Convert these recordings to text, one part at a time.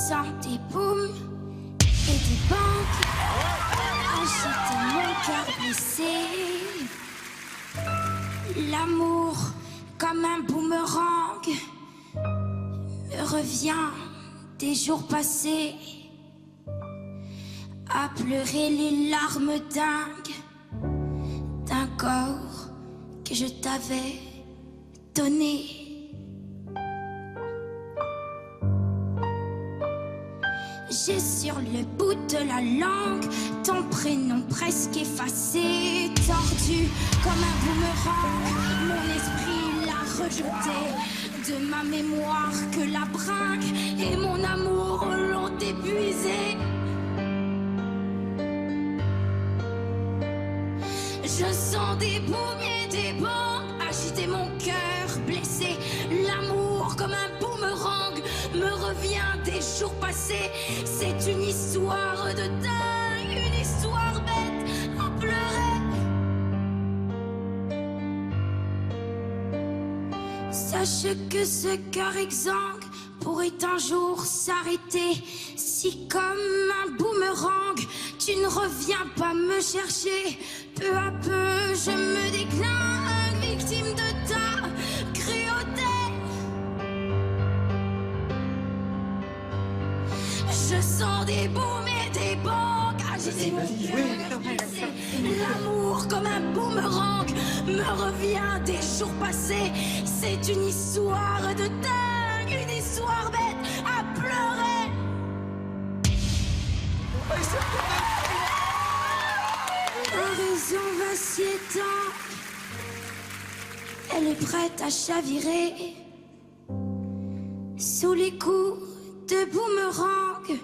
sens des booms et des banques agiter mon cœur blessé. L'amour, comme un boomerang, me revient des jours passés, à pleurer les larmes dingues d'un corps que je t'avais donné. J'ai sur le bout de la langue ton prénom presque effacé, tordu comme un boomerang. Mon esprit l'a rejeté de ma mémoire que la brinque et mon amour l'ont épuisé. Je sens des booms et des bangs agiter mon cœur blessé. L'amour comme un boomerang me revient des jours passés. C'est une histoire de dingue, une histoire bête à pleurer. Sache que ce cœur exsangue pourrait un jour s'arrêter. Si comme un boomerang tu ne reviens pas me chercher, peu à peu je me déclare victime de ta cruauté. Je sens des booms et des bangs agiter mon cœur blessé. L'amour comme un boomerang me revient des jours passés. C'est une histoire de dingue, une histoire bête à pleurer. L'horizon va s'y étendre, elle est prête à chavirer sous les coups de boomerang,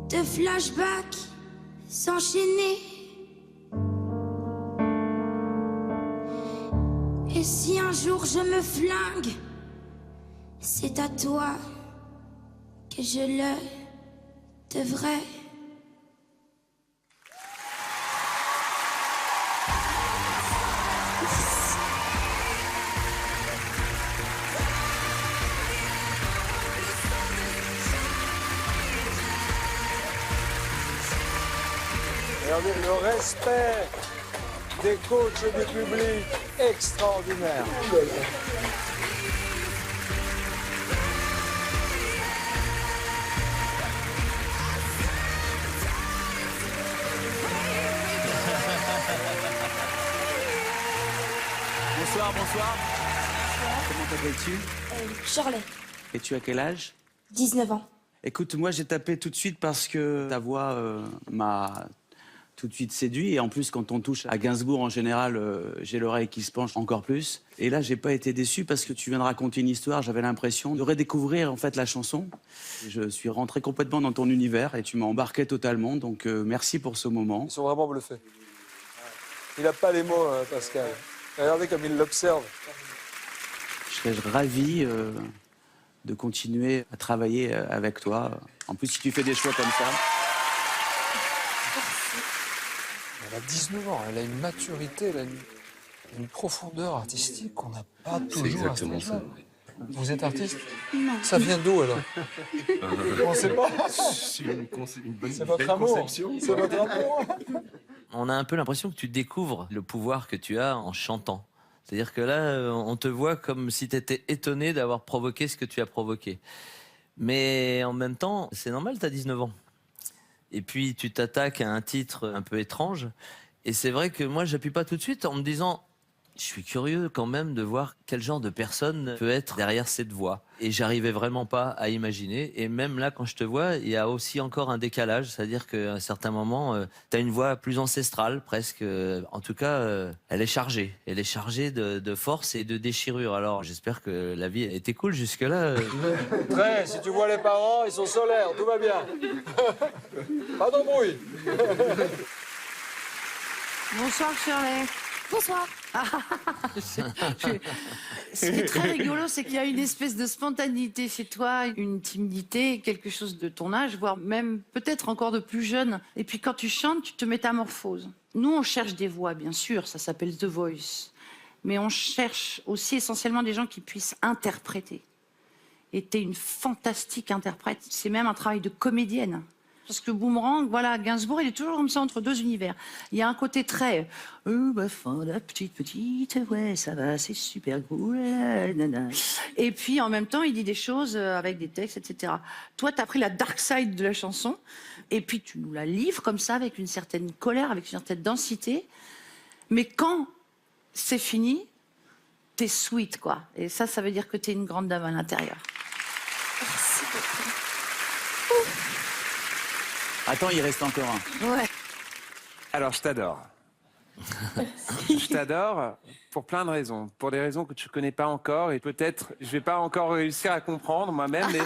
de flashbacks s'enchaîner. Et si un jour je me flingue, c'est à toi que je le devrais. Regardez le respect des coachs du public, extraordinaire. Bonsoir, bonsoir. Comment t'appelles-tu? Shirley, Et tu as quel âge? 19 ans. Écoute, moi j'ai tapé tout de suite parce que ta voix m'a tout de suite séduit. Et en plus, quand on touche à Gainsbourg, en général, j'ai l'oreille qui se penche encore plus. Et là, j'ai pas été déçu parce que tu viens de raconter une histoire. J'avais l'impression de redécouvrir en fait la chanson. Je suis rentré complètement dans ton univers et tu m'as embarqué totalement. Donc merci pour ce moment. Ils sont vraiment bluffés. Il n'a pas les mots, Pascal. Regardez comme il l'observe. Je serais ravi de continuer à travailler avec toi. En plus, si tu fais des choix comme ça. Elle a 19 ans, elle a une maturité, elle a une profondeur artistique qu'on n'a pas toujours. C'est exactement ça. Vous êtes artiste? Non. Ça vient d'où alors? On ne sait pas. C'est une bonne C'est votre amour. C'est votre amour. On a un peu l'impression que tu découvres le pouvoir que tu as en chantant. C'est-à-dire que là, on te voit comme si tu étais étonné d'avoir provoqué ce que tu as provoqué. Mais en même temps, c'est normal, tu as 19 ans. Et puis, tu t'attaques à un titre un peu étrange. Et c'est vrai que moi, j'appuie pas tout de suite en me disant... Je suis curieux quand même de voir quel genre de personne peut être derrière cette voix. Et j'arrivais vraiment pas à imaginer. Et même là, quand je te vois, il y a aussi encore un décalage. C'est-à-dire qu'à un certain moment, tu as une voix plus ancestrale, presque. En tout cas, elle est chargée. Elle est chargée de force et de déchirure. Alors, j'espère que la vie a été cool jusque-là. Très, si tu vois les parents, ils sont solaires, tout va bien. Pas d'embrouille. Bonsoir Shirley. Bonsoir. Ce qui est très rigolo, c'est qu'il y a une espèce de spontanéité chez toi, une timidité, quelque chose de ton âge, voire même peut-être encore de plus jeune. Et puis quand tu chantes, tu te métamorphoses. Nous, on cherche des voix, bien sûr, ça s'appelle The Voice. Mais on cherche aussi essentiellement des gens qui puissent interpréter. Et t'es une fantastique interprète. C'est même un travail de comédienne. Parce que Boomerang, voilà, Gainsbourg, il est toujours comme ça entre deux univers. Il y a un côté très ma fin, la petite, ouais, ça va, c'est super cool. Et puis en même temps, il dit des choses avec des textes, etc. Toi, t'as pris la dark side de la chanson, et puis tu nous la livres comme ça, avec une certaine colère, avec une certaine densité. Mais quand c'est fini, t'es sweet, quoi. Et ça veut dire que t'es une grande dame à l'intérieur. Merci beaucoup. Attends, il reste encore un. Ouais. Alors, je t'adore. Je t'adore pour plein de raisons. Pour des raisons que tu connais pas encore et peut-être je vais pas encore réussir à comprendre moi-même, mais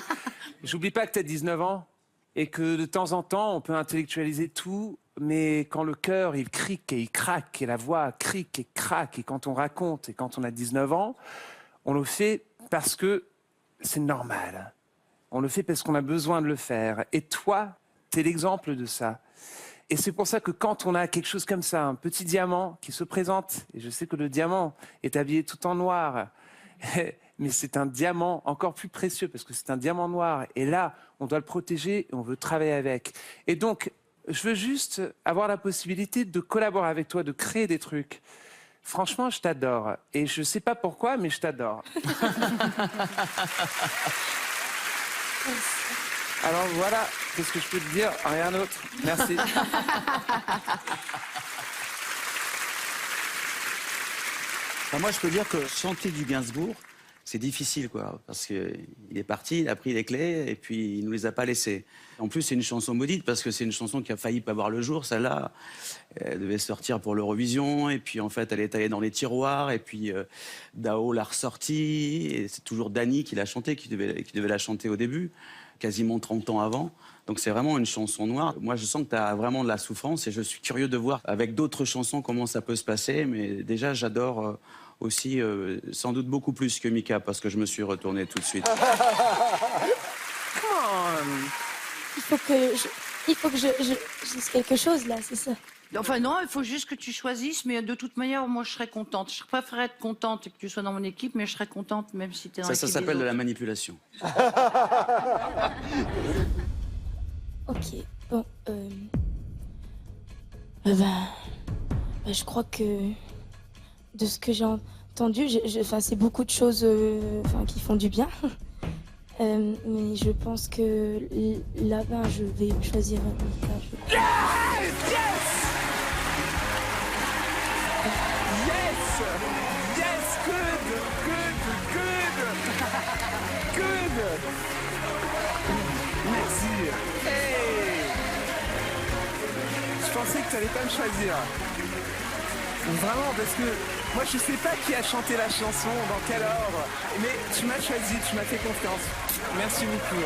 j'oublie pas que tu as 19 ans et que de temps en temps, on peut intellectualiser tout, mais quand le cœur, il crique et il craque et la voix crique et craque et quand on raconte et quand on a 19 ans, on le fait parce que c'est normal. On le fait parce qu'on a besoin de le faire. Et toi, t'es l'exemple de ça. Et c'est pour ça que quand on a quelque chose comme ça, un petit diamant qui se présente, et je sais que le diamant est habillé tout en noir, mais c'est un diamant encore plus précieux parce que c'est un diamant noir. Et là, on doit le protéger et on veut travailler avec. Et donc, je veux juste avoir la possibilité de collaborer avec toi, de créer des trucs. Franchement, je t'adore. Et je sais pas pourquoi, mais je t'adore. Alors voilà, qu'est-ce que je peux te dire? Rien d'autre. Merci. Enfin, moi, je peux dire que chanter du Gainsbourg, c'est difficile, quoi. Parce qu'il est parti, il a pris les clés et puis il nous les a pas laissées. En plus, c'est une chanson maudite parce que c'est une chanson qui a failli pas voir le jour. Celle-là, elle devait sortir pour l'Eurovision et puis en fait, elle est allée dans les tiroirs et puis Dao l'a ressortie et c'est toujours Dany qui l'a chantée, qui devait la chanter au début, quasiment 30 ans avant. Donc c'est vraiment une chanson noire. Moi, je sens que tu as vraiment de la souffrance et je suis curieux de voir avec d'autres chansons comment ça peut se passer. Mais déjà, j'adore aussi, sans doute beaucoup plus que Mika, parce que je me suis retourné tout de suite. Il faut que je dise quelque chose, là, c'est ça. Enfin non, il faut juste que tu choisisses, mais de toute manière, moi je serais contente. Je préférerais être contente et que tu sois dans mon équipe, mais je serais contente même si tu es dans l'équipe. Ça s'appelle de la manipulation. Ok, bon, je crois que de ce que j'ai entendu, c'est beaucoup de choses qui font du bien. Mais je pense que là, je vais choisir Mika. Yes, good. Merci. Hey. Je pensais que tu allais pas me choisir. Vraiment, parce que moi je sais pas qui a chanté la chanson, dans quel ordre, mais tu m'as choisi, tu m'as fait confiance. Merci beaucoup.